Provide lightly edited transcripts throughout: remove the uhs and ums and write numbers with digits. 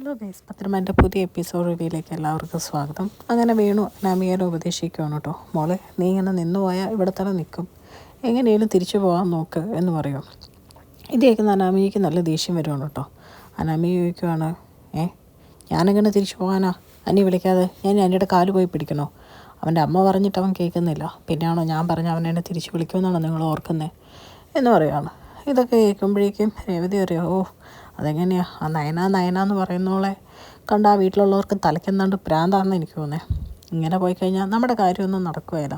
Hello guys, പത്രമാൻ്റെ പുതിയ episode റിവ്യൂയിലേക്ക് എല്ലാവർക്കും സ്വാഗതം. അങ്ങനെ വേണു അനാമികനെ ഉപദേശിക്കുകയാണ് കേട്ടോ. മോളെ, നീ ഇങ്ങനെ നിന്ന് പോയാൽ ഇവിടെ തന്നെ നിൽക്കും, എങ്ങനെയും തിരിച്ചു പോകാൻ നോക്ക് എന്ന് പറയും. ഇത് കേൾക്കുന്ന അനാമികയ്ക്ക് നല്ല ദേഷ്യം വരുവാണ് കേട്ടോ. അനാമിക ചോദിക്കുവാണ്, ഞാനെങ്ങനെ തിരിച്ചു പോകാനാ? അനി വിളിക്കാതെ ഞാൻ അനിയുടെ കാല് പോയി പിടിക്കണോ? അവൻ്റെ അമ്മ പറഞ്ഞിട്ട് അവൻ കേൾക്കുന്നില്ല, പിന്നെയാണോ ഞാൻ പറഞ്ഞ അവൻ എന്നെ തിരിച്ച് വിളിക്കുമെന്നാണോ നിങ്ങൾ ഓർക്കുന്നത് എന്ന് പറയുകയാണ്. ഇതൊക്കെ കേൾക്കുമ്പോഴേക്കും രേവതി അറിയാം, അതെങ്ങനെയാണ് ആ നയന എന്ന് പറയുന്നോളെ കണ്ട് ആ വീട്ടിലുള്ളവർക്ക് തലയ്ക്കെന്നാണ്ട് പ്രാന്താണെന്ന് എനിക്ക് തോന്നുന്നത്. ഇങ്ങനെ പോയി കഴിഞ്ഞാൽ നമ്മുടെ കാര്യമൊന്നും നടക്കുകയില്ല.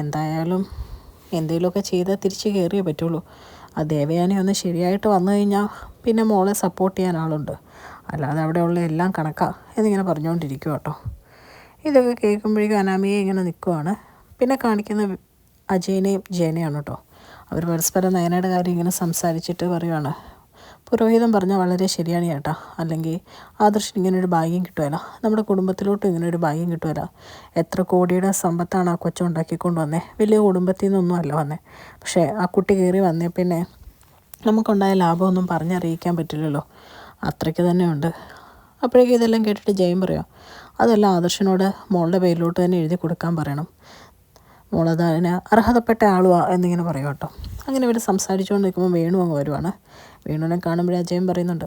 എന്തായാലും എന്തെങ്കിലുമൊക്കെ ചെയ്താൽ തിരിച്ച് കയറിയേ പറ്റുള്ളൂ. ആ ദേവയാനി ഒന്ന് ശരിയായിട്ട് വന്നു കഴിഞ്ഞാൽ പിന്നെ മോളെ സപ്പോർട്ട് ചെയ്യാൻ ആളുണ്ട്, അല്ലാതെ അവിടെയുള്ള എല്ലാം കണക്കാ എന്നിങ്ങനെ പറഞ്ഞുകൊണ്ടിരിക്കും കേട്ടോ. ഇതൊക്കെ കേൾക്കുമ്പോഴേക്കും അനാമിക ഇങ്ങനെ നിൽക്കുവാണ്. പിന്നെ കാണിക്കുന്ന അജയനെയും ജയനെയാണ് കേട്ടോ. അവർ പരസ്പരം നയനയുടെ കാര്യം ഇങ്ങനെ സംസാരിച്ചിട്ട് പറയുവാണ്, പുരോഹിതൻ പറഞ്ഞാൽ വളരെ ശരിയാണ് ചേട്ടാ, അല്ലെങ്കിൽ ആദർശിന് ഇങ്ങനൊരു ഭാഗ്യം കിട്ടുമല്ല, നമ്മുടെ കുടുംബത്തിലോട്ടും ഇങ്ങനൊരു ഭാഗ്യം കിട്ടുമല്ല. എത്ര കോടിയുടെ സമ്പത്താണ് ആ കൊച്ചുണ്ടാക്കിക്കൊണ്ട് വന്നേ, വലിയ കുടുംബത്തിൽ നിന്നൊന്നും അല്ല വന്നേ. പക്ഷേ ആ കുട്ടി കയറി വന്നേ പിന്നെ നമുക്കുണ്ടായ ലാഭമൊന്നും പറഞ്ഞറിയിക്കാൻ പറ്റില്ലല്ലോ, അത്രയ്ക്ക് തന്നെ ഉണ്ട്. അപ്പോഴേക്കും ഇതെല്ലാം കേട്ടിട്ട് ജയം പറയാം, അതെല്ലാം ആദർശിനോട് മോളുടെ പേരിലോട്ട് തന്നെ എഴുതി കൊടുക്കാൻ പറയണം, മോളത് അതിന് അർഹതപ്പെട്ട ആളുവാ എന്നിങ്ങനെ പറയും കേട്ടോ. അങ്ങനെ ഇവർ സംസാരിച്ചുകൊണ്ട് നിൽക്കുമ്പോൾ വേണു അങ്ങ് വരുവാണ്. വേണുവിനെ കാണുമ്പോഴേ അജയൻ പറയുന്നുണ്ട്,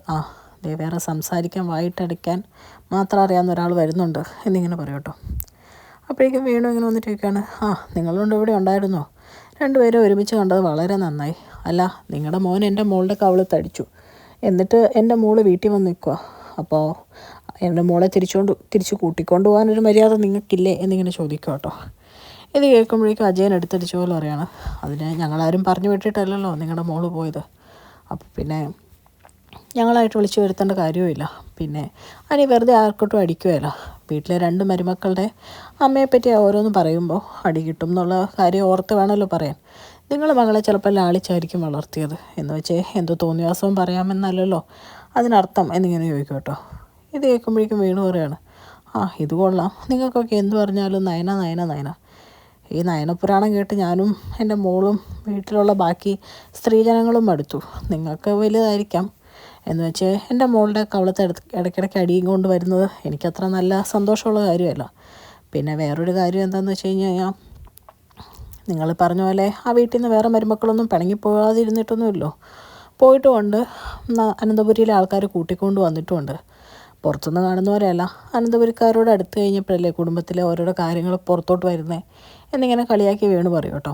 വേറെ സംസാരിക്കാൻ വായിട്ടടിക്കാൻ മാത്രം അറിയാവുന്ന ഒരാൾ വരുന്നുണ്ട് എന്നിങ്ങനെ പറയും കേട്ടോ. അപ്പോഴേക്കും വേണു ഇങ്ങനെ വന്നിട്ട് ചോദിക്കുകയാണ്, നിങ്ങളുകൊണ്ട് ഇവിടെ ഉണ്ടായിരുന്നോ? രണ്ടുപേരും ഒരുമിച്ച് കണ്ടത് വളരെ നന്നായി. അല്ല, നിങ്ങളുടെ മോൻ എൻ്റെ മോളുടെ കവിള് തടിച്ചു, എന്നിട്ട് എൻ്റെ മോള് വീട്ടിൽ വന്ന് നിൽക്കുക. അപ്പോൾ എൻ്റെ മോളെ തിരിച്ച് കൂട്ടിക്കൊണ്ട് പോകാനൊരു മര്യാദ നിങ്ങൾക്കില്ലേ എന്നിങ്ങനെ ചോദിക്കുക കേട്ടോ. ഇത് കേൾക്കുമ്പോഴേക്കും അജയൻ എടുത്തടിച്ച പോലെ പറയാണ്, അതിനെ ഞങ്ങളാരും പറഞ്ഞു വിട്ടിട്ടല്ലല്ലോ നിങ്ങളുടെ മോള് പോയത്, അപ്പോൾ പിന്നെ ഞങ്ങളായിട്ട് വിളിച്ചു വരുത്തേണ്ട കാര്യവുമില്ല. പിന്നെ അനി വെറുതെ ആർക്കോട്ടും അടിക്കുകയില്ല. വീട്ടിലെ രണ്ട് മരുമക്കളുടെ അമ്മയെപ്പറ്റി ഓരോന്ന് പറയുമ്പോൾ അടി കിട്ടും എന്നുള്ള കാര്യം ഓർത്ത് വേണമല്ലോ പറയാൻ. നിങ്ങളുടെ മകളെ ചിലപ്പോൾ ലാളിച്ചായിരിക്കും വളർത്തിയത് എന്ന് വെച്ച് എന്തോ തോന്നിവാസവും പറയാമെന്നല്ലല്ലോ അതിനർത്ഥം എന്നിങ്ങനെ ചോദിക്കും കേട്ടോ. ഇത് കേൾക്കുമ്പോഴേക്കും വീണു പറയാണ്, ഇത് കൊള്ളാം, നിങ്ങൾക്കൊക്കെ എന്ത് പറഞ്ഞാലും നയന. ഈ നയനപുരാണം കേട്ട് ഞാനും എൻ്റെ മോളും വീട്ടിലുള്ള ബാക്കി സ്ത്രീജനങ്ങളും മടുത്തു. നിങ്ങൾക്ക് വലുതായിരിക്കാം എന്ന് വെച്ച് എൻ്റെ മോളുടെ കവളത്തെ ഇടയ്ക്കിടയ്ക്ക് അടിയും കൊണ്ട് വരുന്നത് എനിക്കത്ര നല്ല സന്തോഷമുള്ള കാര്യമല്ല. പിന്നെ വേറൊരു കാര്യം എന്താണെന്ന് വെച്ച് കഴിഞ്ഞാൽ, നിങ്ങൾ പറഞ്ഞ പോലെ ആ വീട്ടിൽ നിന്ന് വേറെ മരുമക്കളൊന്നും പിണങ്ങിപ്പോകാതിരുന്നിട്ടൊന്നുമില്ലോ, പോയിട്ടുമുണ്ട്. അനന്തപുരിയിലെ ആൾക്കാർ കൂട്ടിക്കൊണ്ട് വന്നിട്ടുമുണ്ട്. പുറത്തുനിന്ന് കാണുന്ന പോലെയല്ല, അനന്തപുരിക്കാരോട് അടുത്ത് കഴിഞ്ഞപ്പോഴല്ലേ കുടുംബത്തിലെ ഓരോരോ കാര്യങ്ങൾ പുറത്തോട്ട് വരുന്നത് എന്നിങ്ങനെ കളിയാക്കി വേണു പറയും കേട്ടോ.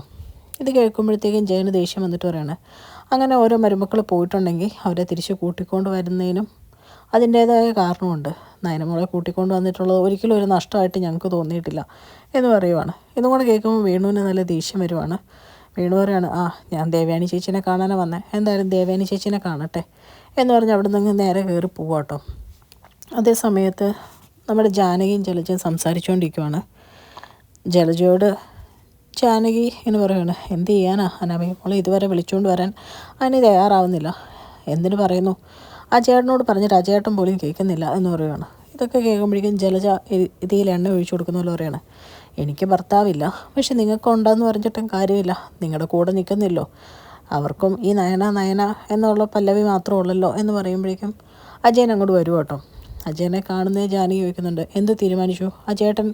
ഇത് കേൾക്കുമ്പോഴത്തേക്കും ജയന് ദേഷ്യം വന്നിട്ട് പറയാണ്, അങ്ങനെ ഓരോ മരുമക്കൾ പോയിട്ടുണ്ടെങ്കിൽ അവരെ തിരിച്ച് കൂട്ടിക്കൊണ്ട് വരുന്നതിനും അതിൻ്റേതായ കാരണമുണ്ട്. നയനമോളെ കൂട്ടിക്കൊണ്ട് വന്നിട്ടുള്ളത് ഒരിക്കലും ഒരു നഷ്ടമായിട്ട് ഞങ്ങൾക്ക് തോന്നിയിട്ടില്ല എന്ന് പറയുവാണ്. ഇതും കൂടെ കേൾക്കുമ്പോൾ വേണുവിന് നല്ല ദേഷ്യം വരുവാണ്. വേണു പറയാണ്, ഞാൻ ദേവയാനി ചേച്ചീനെ കാണാനാണ് വന്നത്, എന്തായാലും ദേവയാനി ചേച്ചീനെ കാണട്ടെ എന്ന് പറഞ്ഞ് അവിടെ നിന്ന് നേരെ കയറി പോവാട്ടോ. അതേ സമയത്ത് നമ്മുടെ ജാനകിയും ജലജയും സംസാരിച്ചുകൊണ്ടിരിക്കുവാണ്. ജലജയോട് ജാനകി എന്ന് പറയുകയാണ്, എന്ത് ചെയ്യാനാ അനാമി മോളെ ഇതുവരെ വിളിച്ചുകൊണ്ട് വരാൻ അതിന് തയ്യാറാവുന്നില്ല. എന്തിനു പറയുന്നു, ആ ചേട്ടനോട് പറഞ്ഞിട്ട് ആ ചേട്ടൻ പോലും കേൾക്കുന്നില്ല എന്ന് പറയുകയാണ്. ഇതൊക്കെ കേൾക്കുമ്പോഴേക്കും ജലജ ഇതിൽ എണ്ണ ഒഴിച്ചു കൊടുക്കുന്ന പോലെ പറയുകയാണ്, എനിക്ക് ഭർത്താവില്ല, പക്ഷെ നിങ്ങൾക്കുണ്ടെന്ന് പറഞ്ഞിട്ടും കാര്യമില്ല, നിങ്ങളുടെ കൂടെ നിൽക്കുന്നില്ലോ, അവർക്കും ഈ നയന എന്നുള്ള പല്ലവി മാത്രമേ ഉള്ളല്ലോ എന്ന് പറയുമ്പോഴേക്കും അജയൻ അങ്ങോട്ട് വരും കേട്ടോ. അജയനെ കാണുന്നേ ജാനകി ചോദിക്കുന്നുണ്ട്, എന്ത് തീരുമാനിച്ചു, ആ ചേട്ടൻ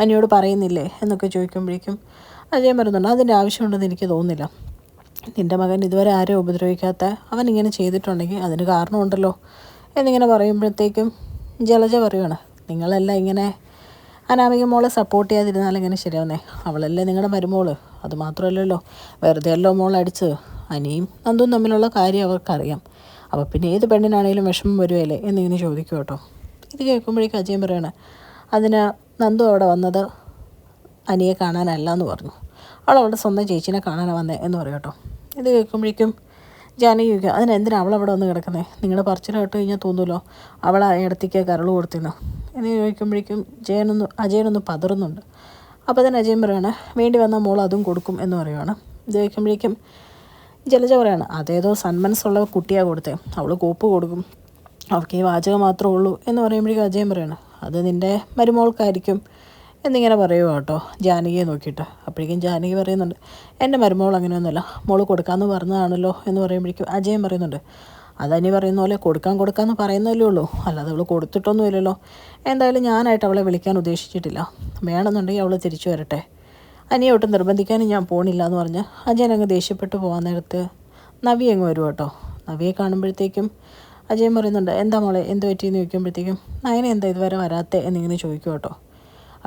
അനിയോട് പറയുന്നില്ലേ എന്നൊക്കെ ചോദിക്കുമ്പോഴേക്കും അജയൻ പറയുന്നുണ്ട്, അതിൻ്റെ ആവശ്യമുണ്ടെന്ന് എനിക്ക് തോന്നുന്നില്ല. നിൻ്റെ മകൻ ഇതുവരെ ആരെയും ഉപദ്രവിക്കാത്ത അവൻ ഇങ്ങനെ ചെയ്തിട്ടുണ്ടെങ്കിൽ അതിന് കാരണമുണ്ടല്ലോ എന്നിങ്ങനെ പറയുമ്പോഴത്തേക്കും ജലജ പറയുകയാണ്, നിങ്ങളെല്ലാം ഇങ്ങനെ അനാമിക മോളെ സപ്പോർട്ട് ചെയ്യാതിരുന്നാൽ എങ്ങനെ ശരിയാവുന്നേ, അവളല്ലേ നിങ്ങളുടെ മരുമോള്, അതുമാത്രമല്ലല്ലോ വെറുതെ അല്ലോ മോൾ അടിച്ചത്, അനിയും നന്ദും തമ്മിലുള്ള കാര്യം അവർക്കറിയാം, അപ്പോൾ പിന്നെ ഏത് പെണ്ണിനാണെങ്കിലും വിഷമം വരുമല്ലേ എന്നിങ്ങനെ ചോദിക്കും കേട്ടോ. ഇത് കേൾക്കുമ്പോഴേക്കും അജയൻ പറയാണ്, അതിന് നന്ദു അവിടെ വന്നത് അനിയെ കാണാനല്ല എന്ന് പറഞ്ഞു, അവളുടെ സ്വന്തം ചേച്ചീനെ കാണാനാണ് വന്നത് എന്ന് പറയും കേട്ടോ. ഇത് കേൾക്കുമ്പോഴേക്കും ജാനകി ചോദിക്കുക, അതിനെന്തിനാണ് അവളവിടെ വന്ന് കിടക്കുന്നത്, നിങ്ങളുടെ പറച്ചിൽ കേട്ട് കഴിഞ്ഞാൽ തോന്നുമല്ലോ അവൾ ആ ഇടത്തേക്ക് കരൾ കൊടുത്തിരുന്നു എന്ന് ചോദിക്കുമ്പോഴേക്കും അജയനൊന്ന് പതറുന്നുണ്ട്. അപ്പോൾ തന്നെ അജയൻ പറയുകയാണ്, വേണ്ടി വന്നാൽ മോൾ അതും കൊടുക്കും എന്ന് പറയുകയാണ്. ഇത് ചോദിക്കുമ്പോഴേക്കും ജലജ പറയാണ്, അതേതോ സന്മനസ്സുള്ള കുട്ടിയാണ് കൊടുത്തേ, അവൾ കോപ്പ് കൊടുക്കും, അവൾക്ക് ഈ വാചകം മാത്രമേ ഉള്ളൂ എന്ന് പറയുമ്പോഴേക്കും അജയൻ പറയാണ്, അത് നിൻ്റെ മരുമോൾക്കായിരിക്കും എന്നിങ്ങനെ പറയുക കേട്ടോ ജാനകിയെ നോക്കിയിട്ട്. അപ്പോഴേക്കും ജാനകി പറയുന്നുണ്ട്, എൻ്റെ മരുമോൾ അങ്ങനെയൊന്നുമല്ല, മോൾ കൊടുക്കാമെന്ന് പറഞ്ഞതാണല്ലോ എന്ന് പറയുമ്പോഴേക്കും അജയൻ പറയുന്നുണ്ട്, അതനി പറയുന്ന പോലെ കൊടുക്കാമെന്ന് പറയുന്നല്ലേ ഉള്ളൂ, അല്ലാതെ അവൾ കൊടുത്തിട്ടൊന്നുമില്ലല്ലോ. എന്തായാലും ഞാനായിട്ട് അവളെ വിളിക്കാൻ ഉദ്ദേശിച്ചിട്ടില്ല. വേണമെന്നുണ്ടെങ്കിൽ അവൾ തിരിച്ചു വരട്ടെ. അനിയെ ഒട്ടും നിർബന്ധിക്കാനും ഞാൻ പോണില്ല എന്ന് പറഞ്ഞ് അജയൻ അങ്ങ് ദേഷ്യപ്പെട്ട് പോകാൻ നേരത്ത് നവി അങ്ങ് വരും കേട്ടോ. നവിയെ കാണുമ്പോഴത്തേക്കും അജയൻ പറയുന്നുണ്ട്, എന്താ മോളെ എന്ത് പറ്റിയെന്ന് ചോദിക്കുമ്പോഴത്തേക്കും നയന എന്താ ഇതുവരെ വരാത്തെ എന്നിങ്ങനെ ചോദിക്കും കേട്ടോ.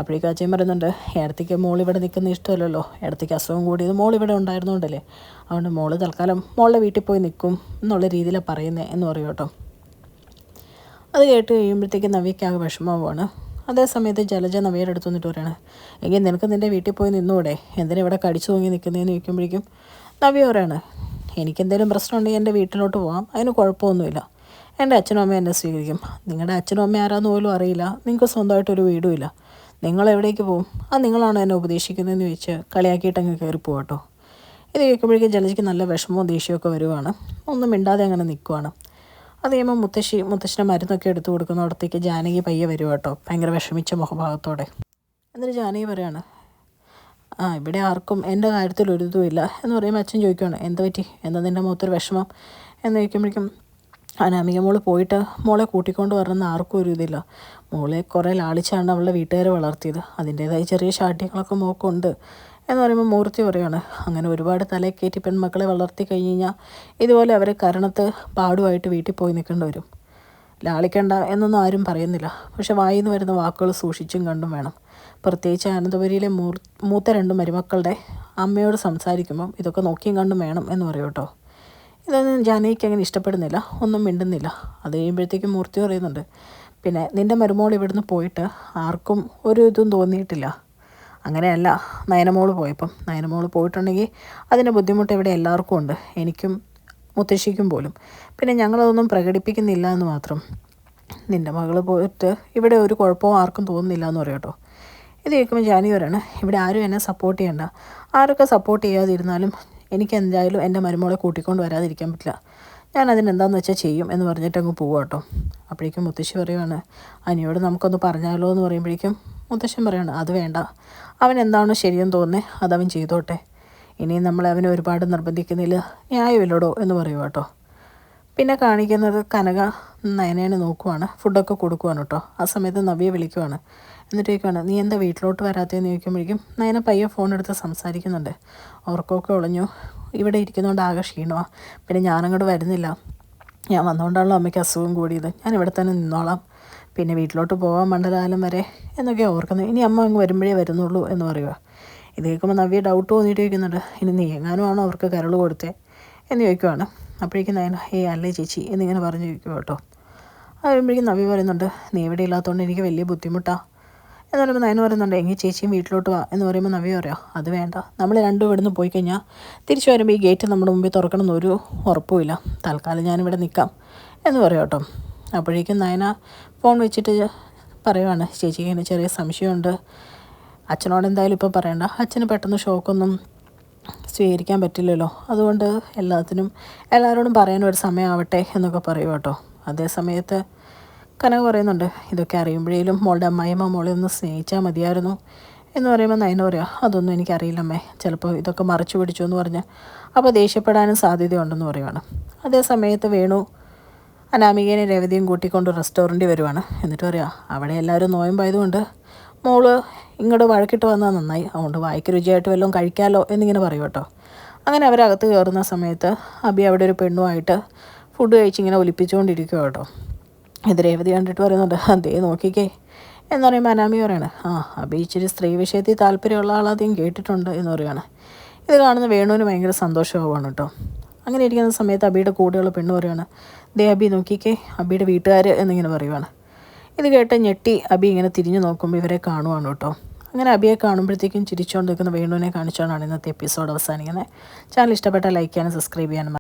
അപ്പോഴേക്കും അജയൻ പറയുന്നുണ്ട്, ഇടത്തേക്ക് മോളിവിടെ നിൽക്കുന്ന ഇഷ്ടമല്ലല്ലോ, ഇടത്തേക്ക് അസുഖം കൂടിയത് മോളിവിടെ ഉണ്ടായിരുന്നുകൊണ്ടല്ലേ, അതുകൊണ്ട് മോള് തൽക്കാലം മോളുടെ വീട്ടിൽ പോയി നിൽക്കും എന്നുള്ള രീതിയിലാണ് പറയുന്നത് എന്ന് പറയും കേട്ടോ. അത് കേട്ട് കഴിയുമ്പോഴത്തേക്കും നവിക്കാകെ വിഷമമാണ്. അതേ സമയത്ത് ജലജ നവിയുടെ അടുത്ത് വന്നിട്ട് പറയാണ്, എങ്കിൽ നിനക്ക് നിൻ്റെ വീട്ടിൽ പോയി നിന്നൂടെ, എന്തിനാ ഇവിടെ കടിച്ചു തൂങ്ങി നിൽക്കുന്നതെന്ന് ചോദിക്കുമ്പോഴേക്കും നവി പറയാണ്, എനിക്കെന്തെങ്കിലും പ്രശ്നമുണ്ടെങ്കിൽ എൻ്റെ വീട്ടിലോട്ട് പോകാം, അതിന് കുഴപ്പമൊന്നുമില്ല. എൻ്റെ അച്ഛനും അമ്മയും എന്നെ സ്വീകരിക്കും. നിങ്ങളുടെ അച്ഛനും അമ്മയും ആരാന്ന് പോലും അറിയില്ല, നിങ്ങൾക്ക് സ്വന്തമായിട്ടൊരു വീടുമില്ല, നിങ്ങൾ എവിടേക്ക് പോകും, അത് നിങ്ങളാണോ എന്നെ ഉപദേശിക്കുന്നതെന്ന് ചോദിച്ച് കളിയാക്കിയിട്ട് അങ്ങ് കയറി പോകട്ടോ. ഇത് കേൾക്കുമ്പോഴേക്കും ജലജയ്ക്ക് നല്ല വിഷമവും ദേഷ്യമൊക്കെ വരുവാണ്. ഒന്നും മിണ്ടാതെ അങ്ങനെ നിൽക്കുവാണ്. അത് കഴിയുമ്പോൾ മുത്തശ്ശിനെ മരുന്നൊക്കെ എടുത്തു കൊടുക്കുന്നിടത്തേക്ക് ജാനകി പയ്യെ വരും കേട്ടോ, ഭയങ്കര വിഷമിച്ച മുഖഭാവത്തോടെ. എന്നിട്ട് ജാനകി പറയാണ്, ഇവിടെ ആർക്കും എൻ്റെ കാര്യത്തിൽ ഒരു ഇതുമില്ല എന്ന് പറയുമ്പോൾ അച്ഛൻ ചോദിക്കുകയാണ്, എന്ത് പറ്റി, എന്താ നിൻ്റെ മുഖത്തൊരു വിഷമം എന്ന് ചോദിക്കുമ്പോഴേക്കും അനാമിക മോള് പോയിട്ട് മോളെ കൂട്ടിക്കൊണ്ട് വരണമെന്ന് ആർക്കും ഒരു ഇതില്ല. മോളെ കുറേ ലാളിച്ചാണ് അവളുടെ വീട്ടുകാർ വളർത്തിയത്, അതിൻ്റേതായ ചെറിയ ശാഠ്യങ്ങളൊക്കെ മോക്കുണ്ട് എന്ന് പറയുമ്പോൾ മൂർത്തി പറയുകയാണ്, അങ്ങനെ ഒരുപാട് തലയിൽ കയറ്റി പെൺമക്കളെ വളർത്തി കഴിഞ്ഞ് കഴിഞ്ഞാൽ ഇതുപോലെ അവരെ കരണത്ത് പാടുമായിട്ട് വീട്ടിൽ പോയി നിൽക്കേണ്ടി വരും. ലാളിക്കണ്ട എന്നൊന്നും ആരും പറയുന്നില്ല, പക്ഷെ വായിൽ നിന്ന് വരുന്ന വാക്കുകൾ സൂക്ഷിച്ചും കണ്ടും വേണം. പ്രത്യേകിച്ച് അനന്തപുരിയിലെ മൂത്ത 2 മരുമക്കളുടെ അമ്മയോട് സംസാരിക്കുമ്പം ഇതൊക്കെ നോക്കിയും കണ്ടും വേണം എന്ന് പറയും കേട്ടോ. ഇതൊന്നും ജാനകിക്ക് അങ്ങനെ ഇഷ്ടപ്പെടുന്നില്ല, ഒന്നും മിണ്ടുന്നില്ല. അത് കഴിയുമ്പോഴത്തേക്കും മൂർത്തി പറയുന്നുണ്ട്, പിന്നെ നിൻ്റെ മരുമോൾ ഇവിടുന്ന് പോയിട്ട് ആർക്കും ഒരു ഇതും തോന്നിയിട്ടില്ല. അങ്ങനെയല്ല നയനമോൾ പോയപ്പം, നയനമോൾ പോയിട്ടുണ്ടെങ്കിൽ അതിൻ്റെ ബുദ്ധിമുട്ട് ഇവിടെ എല്ലാവർക്കും ഉണ്ട്, എനിക്കും മുത്തശ്ശിക്കും പോലും. പിന്നെ ഞങ്ങളതൊന്നും പ്രകടിപ്പിക്കുന്നില്ല എന്ന് മാത്രം. നിൻ്റെ മകൾ പോയിട്ട് ഇവിടെ ഒരു കുഴപ്പവും ആർക്കും തോന്നുന്നില്ല എന്ന് പറയും കേട്ടോ. ഇത് കേൾക്കുമ്പോൾ ജാനകിവരാണ്, ഇവിടെ ആരും എന്നെ സപ്പോർട്ട് ചെയ്യണ്ട, ആരൊക്കെ സപ്പോർട്ട് ചെയ്യാതിരുന്നാലും എനിക്ക് എന്തായാലും എൻ്റെ മരുമോളെ കൂട്ടിക്കൊണ്ട് വരാതിരിക്കാൻ പറ്റില്ല, ഞാൻ അതിനെന്താണെന്ന് വെച്ചാൽ ചെയ്യും എന്ന് പറഞ്ഞിട്ട് അങ്ങ് പോവുക കേട്ടോ. അപ്പോഴേക്കും മുത്തശ്ശി പറയുവാണ്, അനിയോട് നമുക്കൊന്ന് പറഞ്ഞാലോ എന്ന് പറയുമ്പോഴേക്കും മുത്തശ്ശൻ പറയുകയാണ്, അത് വേണ്ട, അവൻ എന്താണോ ശരിയെന്ന് തോന്നുന്നത് അതവൻ ചെയ്തോട്ടെ, ഇനിയും നമ്മളെ അവനെ ഒരുപാട് നിർബന്ധിക്കുന്നില്ല, ന്യായമില്ലടോ എന്ന് പറയുക കേട്ടോ. പിന്നെ കാണിക്കുന്നത് കനക നയനേനെ നോക്കുവാണ്, ഫുഡൊക്കെ കൊടുക്കുവാണ് കേട്ടോ. ആ സമയത്ത് നവിയെ വിളിക്കുവാണ്. എന്നിട്ട് ചോദിക്കുവാണ്, നീ എന്താ വീട്ടിലോട്ട് വരാത്തതെന്ന് ചോദിക്കുമ്പോഴേക്കും നയന പയ്യെ ഫോൺ എടുത്ത് സംസാരിക്കുന്നുണ്ട്. ഉറക്കമൊക്കെ ഒളഞ്ഞു, ഇവിടെ ഇരിക്കുന്നതുകൊണ്ട് ആകെ ക്ഷീണമാണ്, പിന്നെ ഞാനങ്ങോട്ട് വരുന്നില്ല, ഞാൻ വന്നുകൊണ്ടാണല്ലോ അമ്മയ്ക്ക് അസുഖം കൂടിയത്, ഞാൻ ഇവിടെ തന്നെ നിന്നോളാം, പിന്നെ വീട്ടിലോട്ട് പോകാൻ മണ്ഡലകാലം വരെ എന്നൊക്കെ ഓർക്കുന്നത്, ഇനി അമ്മ അങ്ങ് വരുമ്പോഴേ വരുന്നുള്ളൂ എന്ന് പറയുക. ഇത് കേൾക്കുമ്പോൾ നവ്യ ഡൗട്ട് തോന്നിയിട്ട് ചോദിക്കുന്നുണ്ട്, ഇനി നീ എങ്ങാനും ആണോ അവർക്ക് കരൾ കൊടുത്തേ എന്ന് ചോദിക്കുവാണ്. അപ്പോഴേക്കും നയന അല്ലേ ചേച്ചി എന്നിങ്ങനെ പറഞ്ഞ് ചോദിക്കുക കേട്ടോ. അത് കഴിയുമ്പോഴേക്കും നവ്യ പറയുന്നുണ്ട്, നീ ഇവിടെ ഇല്ലാത്തതുകൊണ്ട് എനിക്ക് വലിയ ബുദ്ധിമുട്ടാണ് എന്ന് പറയുമ്പോൾ നയന പറയുന്നുണ്ട്, എങ്കിൽ ചേച്ചിയും വീട്ടിലോട്ട് വാ എന്ന് പറയുമ്പോൾ നവ്യ പറയാം, അത് വേണ്ട, നമ്മൾ രണ്ടും ഇവിടുന്ന് പോയി കഴിഞ്ഞാൽ തിരിച്ചു വരുമ്പോൾ ഈ ഗേറ്റ് നമ്മുടെ മുമ്പിൽ തുറക്കണമെന്നൊരു ഉറപ്പുമില്ല, തൽക്കാലം ഞാനിവിടെ നിൽക്കാം എന്ന് പറയാം കേട്ടോ. അപ്പോഴേക്കും നയന ഫോൺ വെച്ചിട്ട് പറയുവാണ്, ചേച്ചിക്ക് ഇങ്ങനെ ചെറിയ സംശയമുണ്ട്, അച്ഛനോട് എന്തായാലും ഇപ്പോൾ പറയണ്ട, അച്ഛന് പെട്ടെന്ന് ഷോക്കൊന്നും സ്വീകരിക്കാൻ പറ്റില്ലല്ലോ, അതുകൊണ്ട് എല്ലാവരോടും പറയാനൊരു സമയമാവട്ടെ എന്നൊക്കെ പറയും കേട്ടോ. അതേ സമയത്ത് കനക പറയുന്നുണ്ട്, ഇതൊക്കെ അറിയുമ്പോഴേലും മോളുടെ അമ്മായിയമ്മ മോളെ ഒന്ന് സ്നേഹിച്ചാൽ മതിയായിരുന്നു എന്ന് പറയുമ്പോൾ നയന പറയാം, അതൊന്നും എനിക്കറിയില്ലമ്മേ, ചിലപ്പോൾ ഇതൊക്കെ മറച്ചു പിടിച്ചു എന്ന് പറഞ്ഞ് അപ്പോൾ ദേഷ്യപ്പെടാനും സാധ്യതയുണ്ടെന്ന് പറയുവാണ്. അതേ സമയത്ത് വേണു അനാമികേനെ രേവതിയും കൂട്ടിക്കൊണ്ട് റെസ്റ്റോറൻറ്റിൽ വരുവാണ്. എന്നിട്ട് പറയാം, അവിടെ എല്ലാവരും നോയമ്പായതുകൊണ്ട് മോള് ഇങ്ങോട്ട് വഴക്കിട്ട് വന്നാൽ നന്നായി, അതുകൊണ്ട് വായിക്ക് രുചിയായിട്ട് വല്ലതും കഴിക്കാമല്ലോ എന്നിങ്ങനെ പറയും കേട്ടോ. അങ്ങനെ അവരകത്ത് കയറുന്ന സമയത്ത് അബി അവിടെ ഒരു പെണ്ണുമായിട്ട് ഫുഡ് കഴിച്ചിങ്ങനെ ഒലിപ്പിച്ചുകൊണ്ടിരിക്കുക കേട്ടോ. ഇത് രേവതി കണ്ടിട്ട് പറയുന്നുണ്ട്, അതേ നോക്കിക്കേ എന്ന് പറയുമ്പോൾ അനാമി പറയാണ്, അബി ഇച്ചിരി സ്ത്രീ വിഷയത്തിൽ താല്പര്യമുള്ള ആളാദ്യം കേട്ടിട്ടുണ്ട് എന്ന് പറയുകയാണ്. ഇത് കാണുന്ന വേണുവിന് ഭയങ്കര സന്തോഷമാവുകയാണ് കേട്ടോ. അങ്ങനെ ഇരിക്കുന്ന സമയത്ത് അബിയുടെ കൂടെയുള്ള പെണ്ണ് പറയുകയാണ്, ദേ അബി നോക്കിക്കേ, അബിയുടെ വീട്ടുകാർ എന്നിങ്ങനെ പറയുവാണ്. ഇത് കേട്ട് ഞെട്ടി അബി ഇങ്ങനെ തിരിഞ്ഞു നോക്കുമ്പോൾ ഇവരെ കാണുവാണ് കേട്ടോ. അങ്ങനെ അബിയെ കാണുമ്പോഴത്തേക്കും ചിരിച്ചുകൊണ്ട് നിൽക്കുന്ന വേണുവിനെ കാണിച്ചുകൊണ്ടാണ് ഇന്നത്തെ എപ്പിസോഡ് അവസാനിക്കുന്നത്. ചാനൽ ഇഷ്ടപ്പെട്ടാൽ ലൈക്ക് ചെയ്യാനും സബ്സ്ക്രൈബ് ചെയ്യാനും